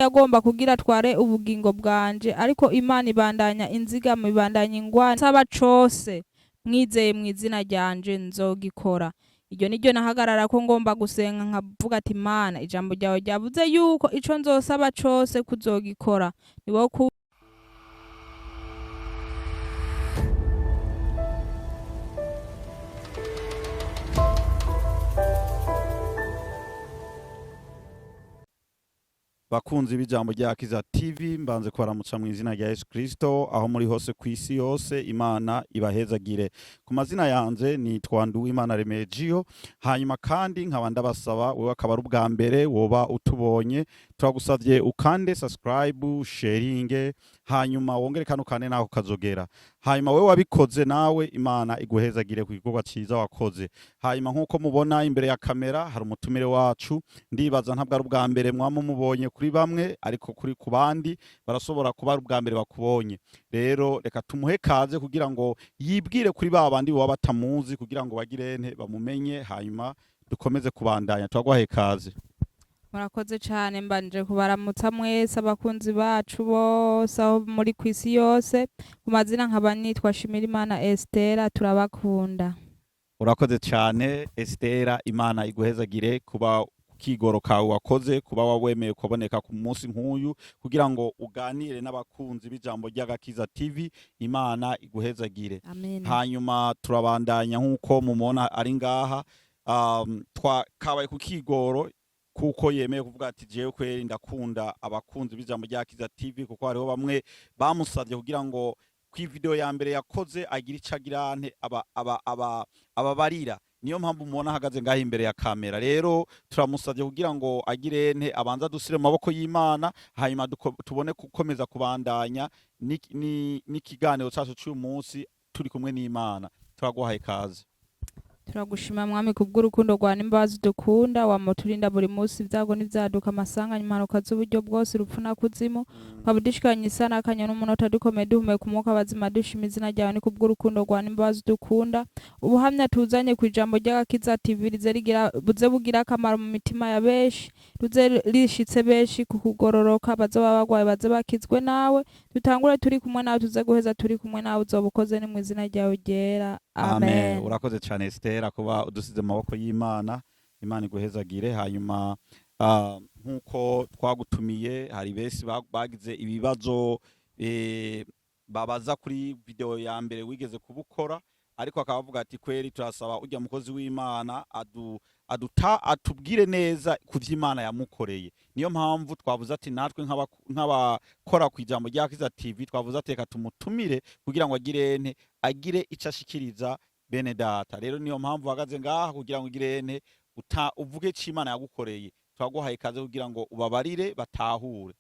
yagomba kugira atware ubugingo bwanje, ariko imana ibandanya inzigama, ibandanya ingwani nsaba cose mwizeye mu izina ryanje nzogikora. Iryo niryo nahagarara ko ngomba gusenga nkavuga ati Imana, ijambo ryawe ryavuze yuko ico nzosaba cose kuzogikora. Ni wowe bakunzi b'ijambo rya Kiza TV, mbanze kubaramutsa mu izina rya Yesu Kristo aho muri hose kw'isi yose. Imana ibahezagire. Ku mazina yanje nitwa Nduwimana Remegio, hanyuma kandi nkaba ndabasaba wewe akaba ari ubwa mbere woba utubonye, turagusavye ukande subscribe, sharing, hanyuma wongere kano kane naho kazogera. Hanyuma wewe wabikoze nawe Imana iguhezagire ku gikorwa ciza wakoze. Hanyuma nkuko mubona imbere ya kamera hari umutumire wacu, ndibaza ntabwo ari ubwa mbere mwamumubonye kuri bamwe, ariko kuri ku bandi barashobora kuba ari ubwa mbere bakubonye. Rero reka tumuhe kaze kugira ngo yibwire kuri ba bandi baba batamuzi, kugira ngo bagirente bamumenye, hanyuma dukomeze kubandanya. Twagwahe kaze. murakoze cyane. Mbanje kubaramutsa mwese abakunzi bacu bose aho muri kw'isi yose. Ku mazina nkaba nitwa Shimirimana Estelle, turabakunda. Urakoze cyane Estelle, Imana iguhezagire kuba kigoro kawe wakoze, kuba wawemeye kuboneka ku munsi nk'uyu kugira ngo uganire n'abakunzi b'ijambo ry'Agakiza TV. Imana iguhezagire. Amen. Hanyuma turabandanya nk'uko mumona ari ngaha, twakabaye ku kigoro kuko yemeye kuvuga ati jewe kweri ndakunda abakunzi b'ijambo ry'Agakiza TV, kuko hariho bamwe bamusavye kugira ngo kwi video ya mbere yakoze agira icagirante ababarira. Niyo mpamvu mubona ahagaze ngaho imbere ya kamera. Rero turamusavye kugira ngo agirente abanza dusire mu maboko y'Imana, hanyuma tubone gukomeza kubandanya n'ikiganiro cacu cy'uyu munsi turi kumwe n'Imana. Turaguhaye kaze. Turagushima mwami kubw'urukundo rwa n'imbabazi dukunda, wamuturinda buri munsi ibyago n'ivyaduka, amasanganya, impanuka z'uburyo bwose, urupfu na kuzimu, ukabudishikanya isana akanya n'umunota dukomeye duhumeka umwuka w'abazima, dushima izina ryawe ni kubw'urukundo rwa n'imbabazi dukunda. Ubuhamya tuzanye ku ijambo ry'Agakiza TV buze bugira akamaro mu mitima ya benshi, ruze rishitse benshi ku kugororoka, bazoba bagwaye baze bakizwe nawe. Dutangure turi kumwe nawe, tuze guheza turi kumwe nawe, uzobukoze ni mu izina ryawe ryera. Amen. Urakoze cyane Estelle kuba udusize mu maboko y'Imana. Imana iguhezagire. Hanyuma nkuko twagutumiye, hari bese bagize ibibazo babaza kuri video ya mbere wigeze kubukora, ariko akavuga ati kweri turasaba ujya mukozi w'Imana atubwire neza kuvy'Imana yamukoreye. Niyo mpamvu twavuze ati natwe nk'abakora ku ijambo ry'Agakiza TV twavuze ati reka tumutumire kugira ngo agire ico ashikiriza bene data. Rero niyo mpamvu hagaze ngaha kugira ngo ugirente uvuge ico Imana yagukoreye. Twaguhaye kaze kugira ngo ubabarire batahure.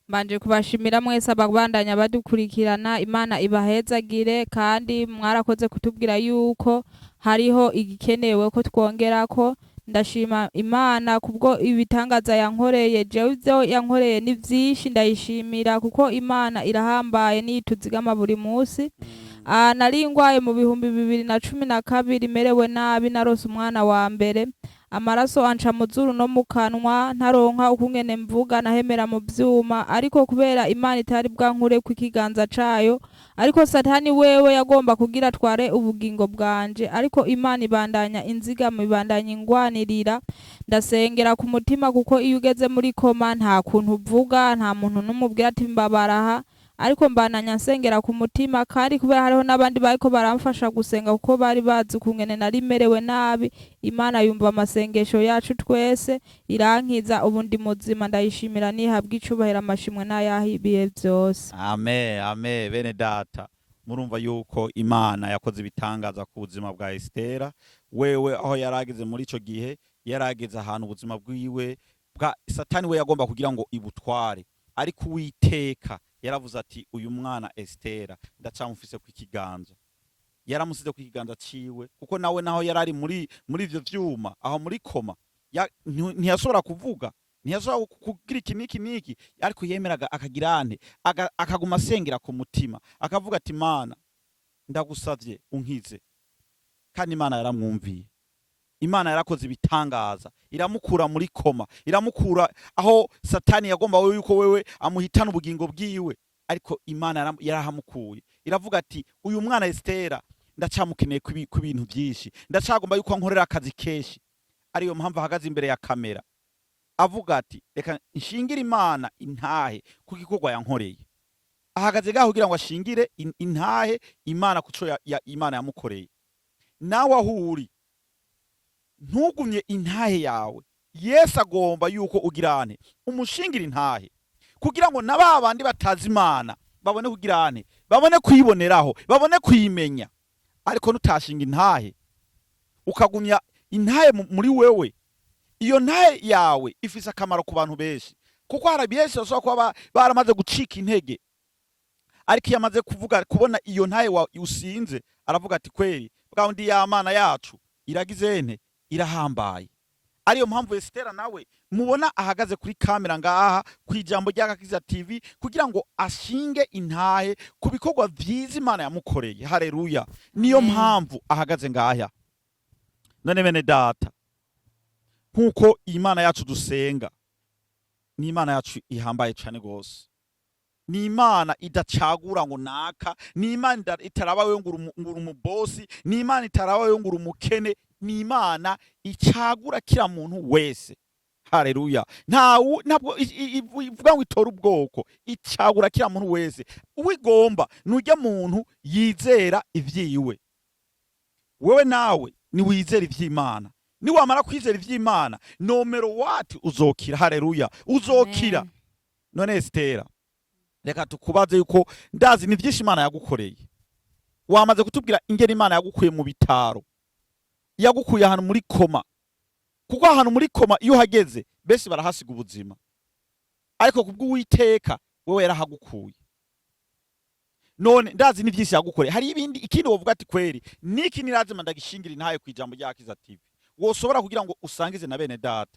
Mbanje kubashimira mwese ababandanya badukurikirana. Imana ibahezagire, kandi mwarakoze kutubwira yuko hariho igikenewe ko twongerako. Ndashima Imana kubwo ibitangaza yankoreye. Jewe ivyo yankoreye ni vyinshi, ndayishimira kuko Imana irahambaye, nituzigama buri munsi. Nari ngwaye mu 2012 merewe nabi, narose umwana wa mbere, amaraso anca mu zuru no mu kanwa, ntaronka ukungene mvuga, nahemera mu vyuma, ariko kubera Imana itari bwankure ku ikiganza cayo, ariko Satani wewe yagomba kugira atware ubugingo bwanje, ariko Imana ibandanya inzigama, ibandanya ingwanirira. Ndasengera ku mutima kuko iyo ugeze muri koma nta kuntu uvuga, nta muntu numubwira ati mbabaraha, ariko mbananya nsengera ku mutima, kandi kubera hariho n'abandi bariko baramfasha gusenga kuko bari bazi ukungene nari merewe nabi. Imana yumva amasengesho yacu twese, irankiza, ubu ndi muzima. Ndayishimira, nihabwa icubahiro, amashimwe n'ayahibiye vyose. Amen, amen. Bene data, murumva yuko Imana yakoze ibitangaza ku buzima bwa Estelle. Wewe aho yarageze muri ico gihe, yarageze ahantu ubuzima bwiwe bwa Satani we yagomba kugira ngo ibutware, ariko Uwiteka yaravuze ati uyu mwana Estelle ndacamufise ku ikiganza. Yaramusize ku ikiganza ciwe kuko nawe naho yarari muri ivyo vyuma, aho muri koma ntiyashobora kuvuga, ntiyashobora kugira iki niki, ariko yemeraga akagirante, akaguma asengera ku mutima, akavuga ati Mana ndagusavye unkize. Kandi Imana yaramwumviye. imana yarakoze ibitangaza, iramukura muri koma, iramukura aho satani yagomba wewe yuko wewe amuhitana ubugingo bwiwe, ariko imana yarahamukuye. Iravuga ati uyu mwana Estera ndacamukeneye ku bintu byinshi, ndacagomba yuko ankorera akazi kenshi. Ariyo mpamvu ahagaze imbere ya kamera avuga ati reka nshingire imana intahe ku gikorwa yankoreye. Ahagaze gaho kugira ngo ashingire intahe imana kuco imana yamukoreye. Nawe ahuri ntugumye intahe yawe, Yesu agomba yuko ugirane umushingira intahe kugira ngo nababandi batazi imana babone kugirane, babone kwiboneraho, babone kwimenya. Ariko nutashinga intahe ukagumya intahe muri wewe, iyo ntahe yawe ifise akamaro ku bantu benshi, kuko hari benshi bashobora kuba baramaze gucika intege, ariko iyo amaze kubona iyo ntahe usinze aravuga ati kweri bwa ndi ya mana yacu iragizene irahambaye. Ariyo mpamvu Estera nawe mubona ahagaze kuri kamera ngaha ku ijambo ry'Agakiza TV kugira ngo ashinge intahe ku bikorwa vyiza imana yamukoreye. Haleluya. Niyo mpamvu ahagaze ngaha. None bene data, nkuko imana yacu dusenga ni imana yacu ihambaye cyane gose, ni imana idacagura ngo naka, ni imana itaraba wewe nguru umubosi, ni imana itaraba wewe nguru umukene, ni imana icagura kila muntu wese. Haleluya. Ntabwo ivuga ngo itora ubwoko, icagura kila muntu wese. Uwigomba nujya muntu yizera ivyiwe. Wewe nawe ni wizera ivy'Imana. Ni wamara kwizera ivy'Imana, nomero wati uzokira. Haleluya. Uzokira. Amen. None Estera, reka tukubaze yuko ndazi ni vyinshi imana yagukoreye. Wamaze kutubwira ingene imana yagukuye mu bitaro, yagukuye ahantu muri koma, kuko ahantu muri koma iyo hageze bese barahasiga ubuzima, ariko kubw'Uwiteka wewe yarahagukuye. None ndazi ni vyinshi yagukoreye. Hari ibindi ikindi wovuga ati kweri niki nirazima ndagishingira intahe ku ijambo ry'Agakiza TV, wosobora kugira ngo usangize na bene data?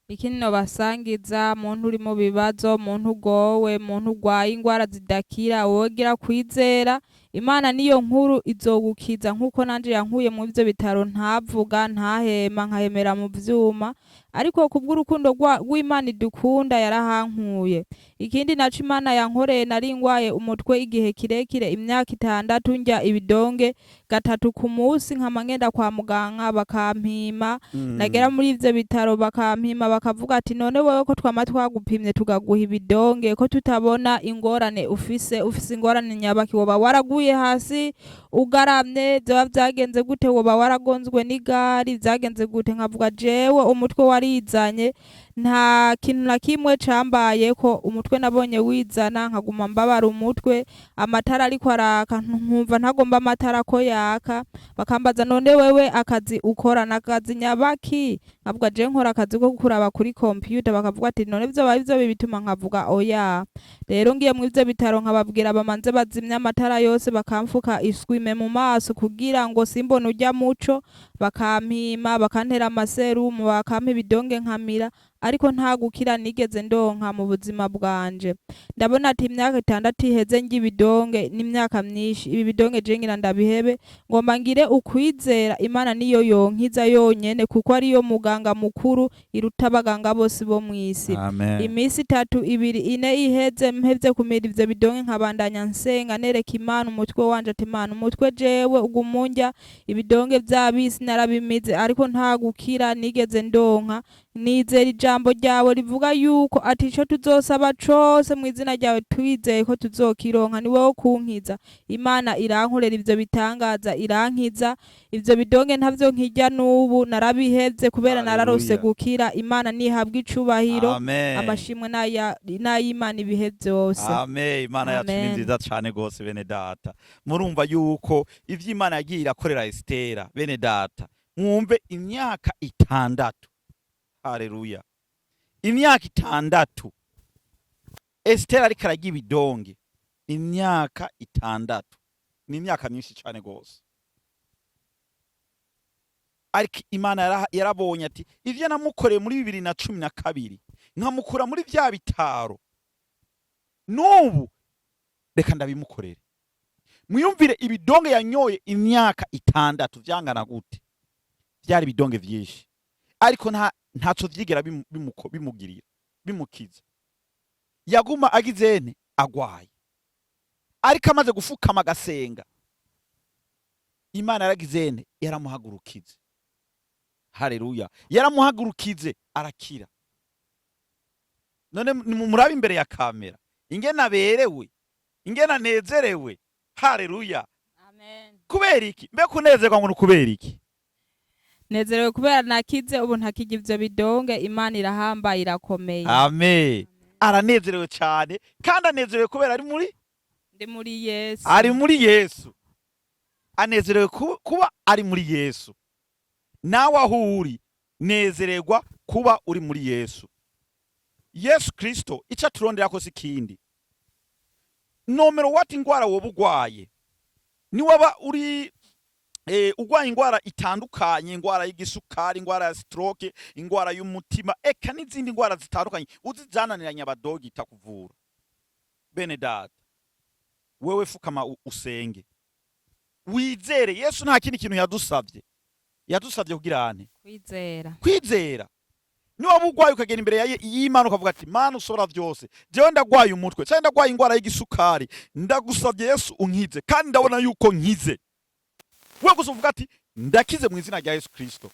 Ikindi no basangiza muntu uri mu bibazo, muntu ugowe, muntu ugwaye ingwara zidakira, wogira kwizera imana niyo nkuru izogukiza. Nkuko nanje yankuye mu ivyo bitaro ntavuga ntahema nkahemera mu vyuma, ariko kubw'urukundo rw'Imana idukunda yarahankuye. Ikindi naco imana yankoreye, nari ngwaye umutwe igihe kirekire, imyaka 6 njya ibidonge 3 ku munsi, nkama ngenda kwa muganga bakampima. Nagera muri ivyo bitaro bakampima bakavuga ati none wewe ko twama twagupimye tugaguha ibidonge ko tutabona ingorane ufise ingorane nyabaki, woba waraguye hasi ugaramye, byoba vyagenze gute, woba waragonzwe n'igari, vyagenze gute? Nkavuga jewe umutwe warizanye, nta kintu na kimwe cambaye ko umutwe nabonye wizana, nkaguma mbabara umutwe, amatara ariko araka nkumva ntagomba amatara ko yaka. Bakambaza none wewe akazi ukora nakazi nyabaki? Nkavuga je nkora akazi ko kuraba kuri computer. Bakavuga ati none vyo bituma? Nkavuga oya. Rero ngiye mu ivyo bitaro nkababwira bamanze bazimya amatara yose, bakamfuka iswime mu maso kugira ngo simbone urya muco, bakampima bakantera amaserumu, bakampa ibidonge nkamira, ariko nta gukira nigeze ndonka mu buzima bwanje. Ndabona ati imyaka 6 iheze ngibidonge n'imyaka myinshi, ibi bidonge je ngira ndabihebe, ngomba ngire ukwizera imana niyo yonkiza yonyene, kuko ariyo muganga mukuru iruta abaganga bose bo mwisi. Imisi 3 2 4 iheze mpevye kumira ivyo bidonge, nkabandanya nsenga nereka imana umutwe wanje ati imana umutwe jewe ugumunja, ibidonge vy'abisi narabimize, ariko nta gukira nigeze ndonka. Nizera ijambo ryawe rivuga yuko ati ico tuzosaba cose mu izina ryawe twizeye ko tuzokironka, ni wowe kunkiza. Imana irankorera ivyo bitangaza, irankiza. Ivyo bidonge ntavyo nkijya n'ubu, narabihevye kubera nararose gukira. Imana nihabwa icubahiro, amashimwe n'ay'Imana ibihe vyose. Amen. Imana yacu ni nziza cane gose bene data. Murumva yuko ivyo Imana yagiye irakorera Estera bene data, mwumve imyaka 6. Haleluya. Imyaka 6 Estera ariko aragira ibidonge, imyaka 6 ni imyaka myinshi cyane gose, ariko Imana yarabonye ati ivyo namukoreye muri 2012 nkamukura muri vya bitaro, n'ubu reka byari bidonge vyinshi, ariko ntaco vyigera bimukiza. Yaguma agizene agwaye, ariko amaze gufukama agasenga, Imana yaragizene yaramuhagurukize. Haleluya, yaramuhagurukize arakira. None nimumurabe imbere ya kamera ingene aberewe, ingene anezerewe. Haleluya, amen. Kubera iki? Mbe kunezerwa ngo kubera iki? Nezerewe kubera nakize, ubu ntakijya ivyo bidonge. Imana irahambaye, irakomeye. Amen. Aranezerewe cyane, kandi anezerewe kubera ndi muri Yesu. Ari muri Yesu. Anezerewe kuba ari muri Yesu. Nawe aho uri nezererwa kuba uri muri Yesu. Yesu Kristo ica turondera ko sikindi. Nomero wati ingwara woba ugwaye, ni waba uri ugwaye ingwara itandukanye, ingwara y'igisukari, ingwara ya stroke, ingwara y'umutima, eka n'izindi ngwara zitandukanye uzizananiranya abadogi itakuvura. Bene data, wewe fukama usenge, wizere Yesu. Nta kindi kintu yadusavye kugira ane kwizera. Ni waba ugwaye ukagenda imbere y'Imana ukavuga ati Mana usobora vyose, jewe ndagwaye umutwe cyangwa ndagwaye ingwara y'igisukari, ndagusavye Yesu unkize, kandi ndabona yuko nkize. Wewe gusa uvuga ati ndakize mu izina rya Yesu Kristo,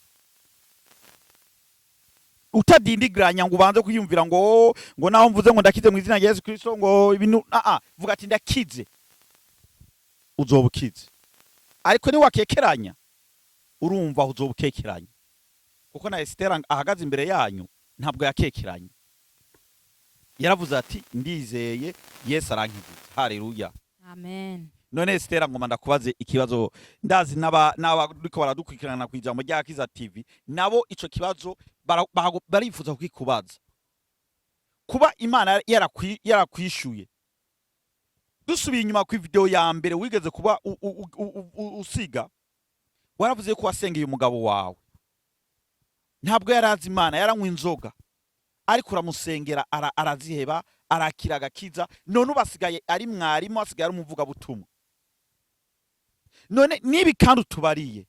utadindigranya ngo ubanze kuyumvira ngo naho mvuze ngo ndakize mu izina rya Yesu Kristo ngo ibintu vuga ati ndakize, uzobukize. Ariko ni wakekeranya, urumva uzobukekeranya, kuko na Estelle ahagaze imbere yanyu ntabwo yakekeranye. Yaravuze ati ndizeye Yesu arankize. Haleluya, amen. None Estelle, ngoma ndakubaze ikibazo, ndazi n'abariko baradukurikirana ku ijambo rya Akiza TV nabo ico kibazo barifuza kukikubaza. Kuba Imana yarakwishuye, dusubiye inyuma ku video ya mbere wigeze kuba usiga, waravuze ko wasengeye umugabo wawe, ntabwo yarazi Imana, yaranywa inzoga, ariko uramusengera araziheba, arakira agakiza. None ubasigaye ari mwarimu, asigaye ari umuvuga butumwa. None nibi kandi utubariye,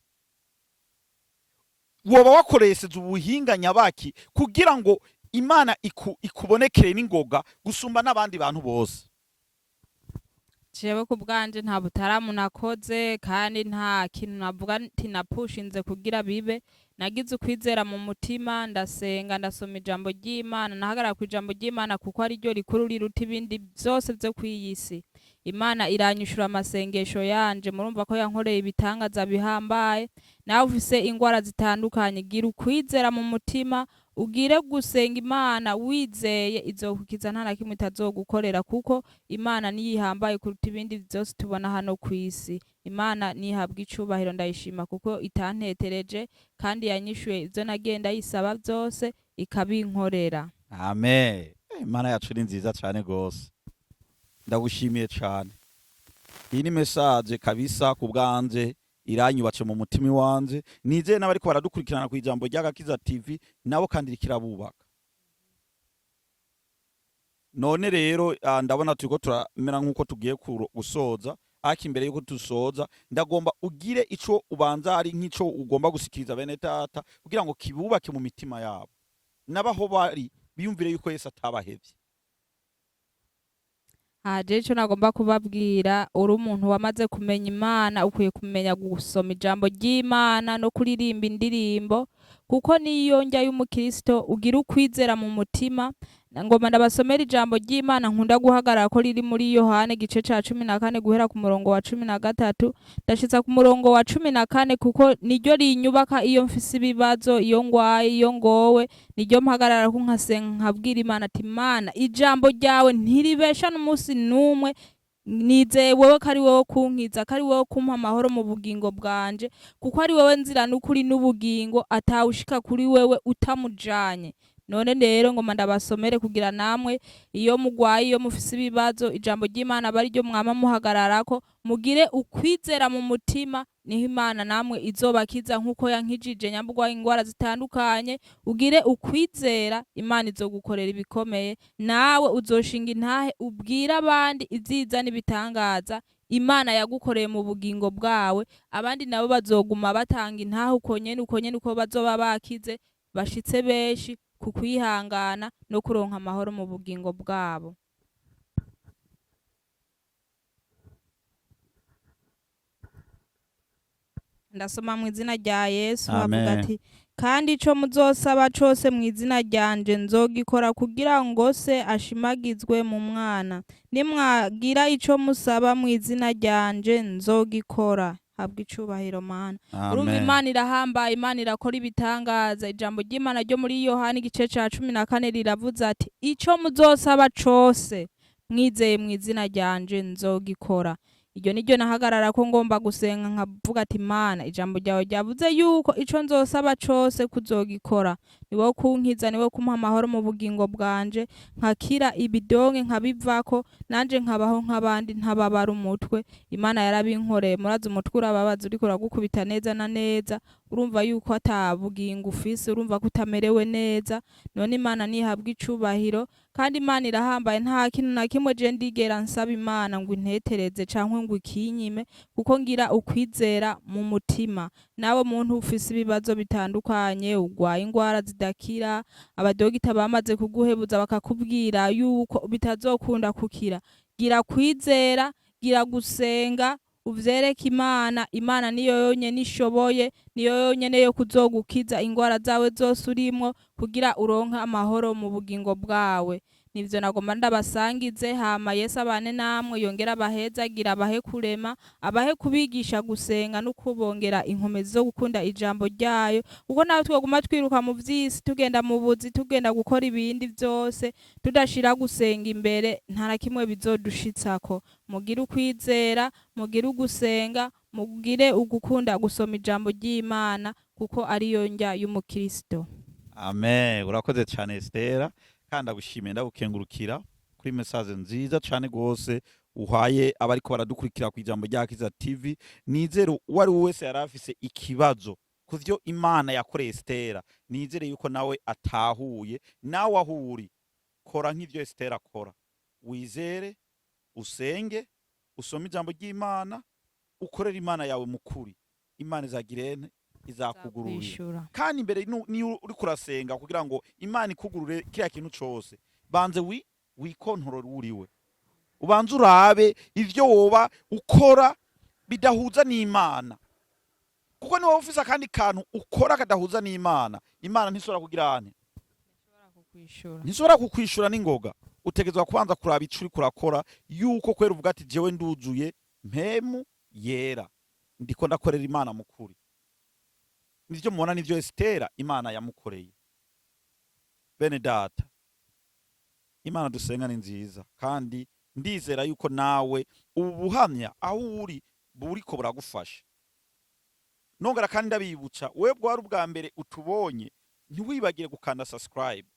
woba wakoresheje ubuhinga nyabaki kugira ngo Imana ikubonekere n'ingoga gusumba n'abandi bantu bose? Jewe ku bwanje nta butaramu nakoze, kandi nta kintu navuga nti napushinze kugira bibe. Nagize ukwizera mu mutima, ndasenga, ndasoma ijambo ry'Imana, nahagarara ku ijambo ry'Imana kuko ari ryo rikuru riruta ibindi byose byo kwiyisi. Imana iranyishura amasengesho yanje, murumva ko yankoreye ibitangaza bihambaye. Nawe ufise ingwara zitandukanye, gira ukwizera mu mutima, ugire gusenga Imana wizeye, izokukiza nta na kimwe itazogukorera, kuko Imana niyo ihambaye kuruta ibindi byose tubona hano ku isi. Imana nihabwa icubahiro, ndayishima kuko itantetereje, kandi yanyishuye ivyo nagenda yisaba byose ikabinkorera. Amen. Imana yacu ni nziza cyane gose, ndagushimiye cyane. Iyi ni message kabisa ku bwanje iranyubatse mu mutima wanje, nizeye n'abariko baradukurikirana ku ijambo rya Akiza TV nabo kandi rikirabubaka. None rero ndabona turiko turamera nkuko tugiye gusoza, ariko imbere yuko dusoza ndagomba ugire ico ubanza ari nk'ico ugomba gusikiriza bene data kugira ngo kibubake mu mitima yabo, nabaho bari biyumvire yuko Yesu atabahevye. Ico nagomba kubabwira, uri umuntu wamaze kumenya Imana, ukwiye kumenya gusoma ijambo ry'Imana no kuririmba indirimbo, kuko niyo njya y'umukristo ugira ukwizera mu mutima. Ngoma ndabasomera ijambo ry'Imana, nkunda guhagarara ko riri muri Yohane gice ca 14 guhera ku murongo wa 13 ndashitsa ku murongo wa 14, kuko niryo rinyubaka iyo mfise ibibazo, iyo ngwaye, iyo ngowe, niryo mpagarara ko nkasenga nkabwira Imana ati Mana, ijambo ryawe ntiribesha n'umunsi numwe, nizeye wewe ko ari wowe kunkiza, ko ari wowe kumpa amahoro mu bugingo bwanje, kuko ari wowe nzira n'ukuri n'ubugingo, atawushika kuri wewe utamujanye. none rero ngoma ndabasomere kugira namwe iyo mugwaye iyo mufise ibibazo ijambo ry'Imana aba ariryo mwama muhagararako mugire ukwizera mu mutima niho Imana namwe izobakiza nk'uko yankijije nyambugwaye ingwara zitandukanye ugire ukwizera Imana izogukorera ibikomeye nawe uzoshinga intahe ubwira abandi ivyiza n'ibitangaza Imana yagukoreye mu bugingo bwawe abandi nabo bazoguma batanga intahe uko nyene uko bazoba bakize bashitse benshi ku kwihangana no kuronka amahoro mu bugingo bwabo. Ndasoma mu izina rya Yesu havuga ati kandi ico muzosaba cose mu izina ryanje nzogikora kugira ngo se ashimagizwe mu mwana nimwagira ico musaba mu izina ryanje nzogikora habwa icubahiro mana. Urumva Imana irahambaye Imana irakora ibitangaza ijambo ry'Imana ryo muri Yohana igice ca 14 riravuze ati ico muzosaba cose mwizeye mu izina ryanje nzogikora. Iryo niryo nahagarara ko ngomba gusenga nkavuga ati Imana ijambo ryawe ryavuze yuko ico nzosaba cose kuzogikora niwo kunkiza niwo kumpa amahoro mu bugingo bwanje nkakira ibidonge nkabivako nanje nkabaho nk'abandi ntababara umutwe Imana yarabinkoreye murazi umutwe urababaza uriko uragukubita neza na neza urumva yuko atabugingo ufise urumva ko utamerewe neza none Imana nihabwa icubahiro kandi Imana irahambaye nta kintu na kimwe je ndigera nsaba Imana ngo intetereze canke ngo ikinyime kuko ngira ukwizera mu mutima nawe muntu ufise ibibazo bitandukanye ugwaye ingwara zidakira abadogita bamaze kuguhebuza bakakubwira yuko bitazokunda kukira gira kwizera gira gusenga uvyereke Imana niyo yonyene ishoboye niyo yonyene yo kuzogukiza ingwara zawe zose urimwo kugira uronka amahoro mu bugingo bwawe nivyo nagomba ndabasangize hama Yesu abane namwe yongera abahezagira abahe kurema abahe kubigisha gusenga no kubongera inkomezi zo gukunda ijambo ryayo kuko nawe twoguma twiruka mu vyisi tugenda mu buzi tugenda gukora ibindi vyose tudashira gusenga imbere nta na kimwe bizodushitsako mugire ukwizera mugire ugusenga mugire ugukunda gusoma ijambo ry'Imana kuko ariyo ndya y'umukristo. Amen. Urakoze cyane Estelle kandi agushimiye ndagukengurukira kuri message nziza cyane gose uhaye abariko baradukurikira ku ijambo rya Kiza TV nizero wari wese yarafise ikibazo kuvyo Imana yakoreye Estelle nizere yuko nawe atahuye nawe ahuri kora nk'ivyo Estelle akora wizere usenge usome ijambo ry'Imana ukorera Imana yawe mukuri Imana izagirene izakugururira kandi imbere ni uri kurasenga kugira ngo Imana ikugurure kiriya kintu cose banze wikontorora uriwe ubanze urabe ivyo woba ukora bidahuza n'Imana kuko niwe ufise kandi kantu ukora kadahuza n'Imana Imana ntisora kugira ane ntisora kukwishura n'ingoga utegezwa kubanza kuraba ico uri kurakora yuko kwera uvuga ati jewe nduzuye mpemu yera ndiko ndakorera Imana mukuri nivyo mubona nivyo Estelle Imana yamukoreye bene data Imana dusenga ni nziza kandi ndizera yuko nawe ubu buhamya aho uri buriko buragufasha nongera kandi ndabibutsa webwe wari ubwa mbere utubonye ntiwibagire gukanda subscribe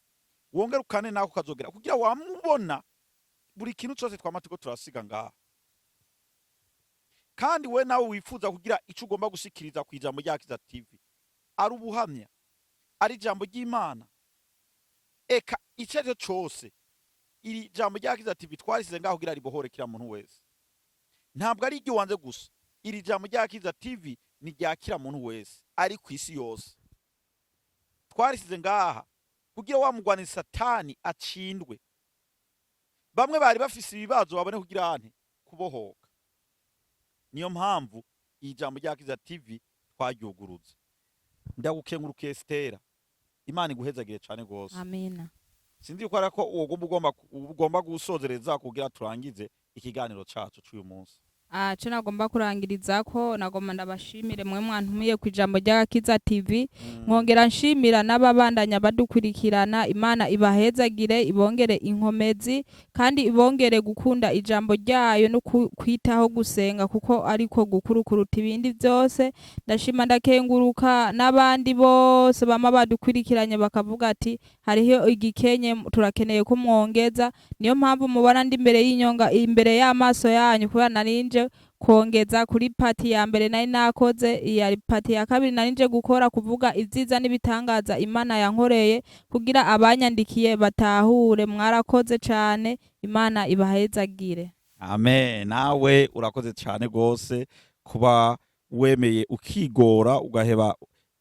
wongera ukane nako kazogera kugira wamubona buri kintu cyose twamatiko turasiga ngaha kandi we nawe wifuza kugira ico ugomba gushikiriza ku ijambo rya Kiza TV ari ubuhamya ari ijambo ry'Imana eka icezo cose iri jambo rya Kiza TV twarisize ngaho kugira ribohore kira muntu wese ntabwo ari iryo wanze gusa iri jambo rya Kiza TV ni rya kira muntu wese ari ku isi yose twarisize ngaha kugira wamugwanira satani acindwe bamwe bari bafise ibibazo babone kugira ante kubohoka niyo mpamvu ijambo rya Kiza TV twaryuguruza ndagukengurukiye Estelle Imana iguhezagire cyane gose amina sinzi ko arako ugomba gusozereza kugira turangize ikiganiro cacu cy'uyu munsi Aco nagomba kurangirizako nagomba ndabashimire mwe mwantumiye ku ijambo ry'Agakiza TV nkongera nshimira n'ababandanya badukurikirana Imana ibahezagire ibongere inkomezi kandi ibongere gukunda ijambo ryayo no kwitaho gusenga kuko ariko gukuru kuruta ibindi byose ndashima ndakenguruka n'abandi bose bama badukurikiranye bakavuga ati hariho igikenye turakeneye ko mwongeza niyo mpamvu mubona ndi imbere y'inyonga imbere y'amaso yanyu kubera narinje kongeza kuri pati ya mbere nari nakoze iya pati ya kabiri narinje gukora kuvuga ivyiza n'ibitangaza Imana yankoreye kugira abanyandikiye batahure mwarakoze cane Imana ibahezagire. Amen. Nawe urakoze cyane gose kuba wemeye ukigora ugaheba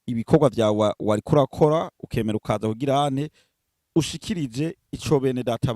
ibikorwa byawe wari kurakora ukemera ukaza kugira ane ushikirije ico bene data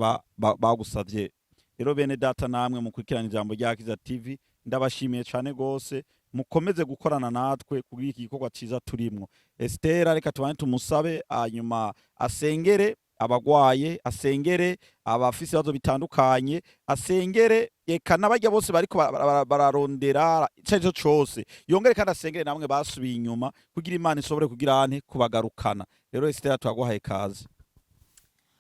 bagusavye. Rero bene data namwe mukurikirana ijambo ry'Agakiza TV ndabashimiye cyane gose mukomeze gukorana natwe kugira iki gikorwa ciza turimwo. Estelle reka tubane tumusabe hanyuma asengere abagwaye, asengere abafise ibibazo bitandukanye, asengere eka n'abarya bose bariko bararondera ico cose, yongere kandi asengere namwe basubiye inyuma kugira Imana ishobore kugira ane kubagarukana. Rero Estelle twaguhaye kaze.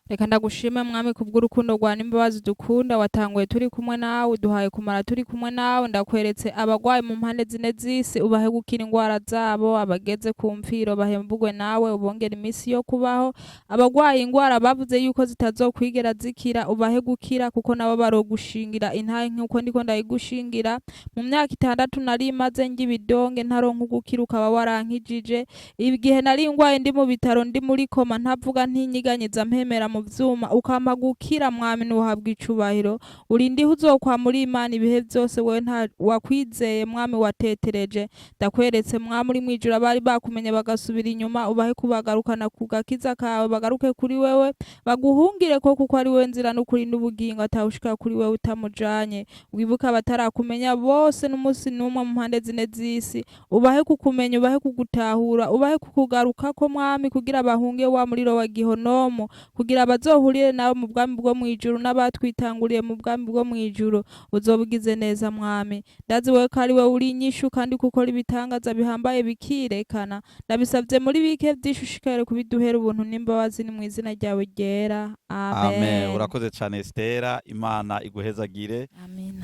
Reka ndagushime mwami kubw'urukundo rwa n'imbabazi dukunda watanguye turi kumwe nawe duhaye kumara turi kumwe nawe ndakweretse abagwaye mu mpande zine z'isi ubahe gukira ingwara zabo abageze ku mfiro bahembugwe nawe ubongera imisi yo kubaho abagwaye ingwara bavuze yuko zitazokwigera zikira ubahe gukira kuko nabo barogushingira intahe nk'uko ndiko ndayigushingira mu myaka 6 nari maze ngibidonge ntaronka gukira ukaba warankijije igihe nari ngwaye ndi mu bitaro ndi muri koma ntavuga ntinyiganyiza mpemera mu vyuma ukampa gukira mwami nuhabwa icubahiro urindiho uzokwa muri Imana ibihe byose wewe nta wakwizeye mwami watetereje ndakweretse mwami uri mwijura bari bakumenye bagasubira inyuma ubahe kubagarukana ku gakiza kawe bagaruke kuri wewe baguhungire ko kuko ari we nzira n'ukuri n'ubugingo atawushika kuri wewe utamujanye wibuka batarakumenya bose n'umunsi n'umwe mu mpande zine z'isi ubahe kukumenya ubahe kugutahura ubahe kukugaruka ko mwami kugira bahunge wa muriro wa gihonomo kugira bazohurire nawe mu bwami bwo mwijuru n'abatwitanguriye mu bwami bwo mwijuru uzobugize neza mwami ndazi wewe kari we uri inyishu kandi kukora ibitangaza bihambaye bikirekana ndabisavye muri bike vyishushikare kubiduhera ubuntu n'imbabazi ni mu izina ryawe ryera amen. Urakoze cyane Estelle Imana iguhezagire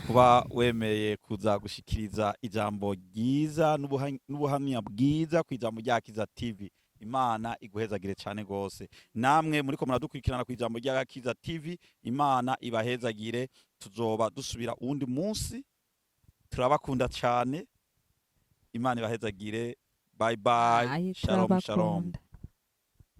kuba wemeye kuza gushikiriza ijambo ryiza n'ubuhamya bwiza ku ijambo ry'Agakiza TV. Imana iguhezagire cyane gose namwe muriko muradukurikirana ku ijambo ry'Agakiza TV Imana ibahezagire tuzoba dusubira uwundi munsi turabakunda cyane Imana ibahezagire bye bye shalom shalom.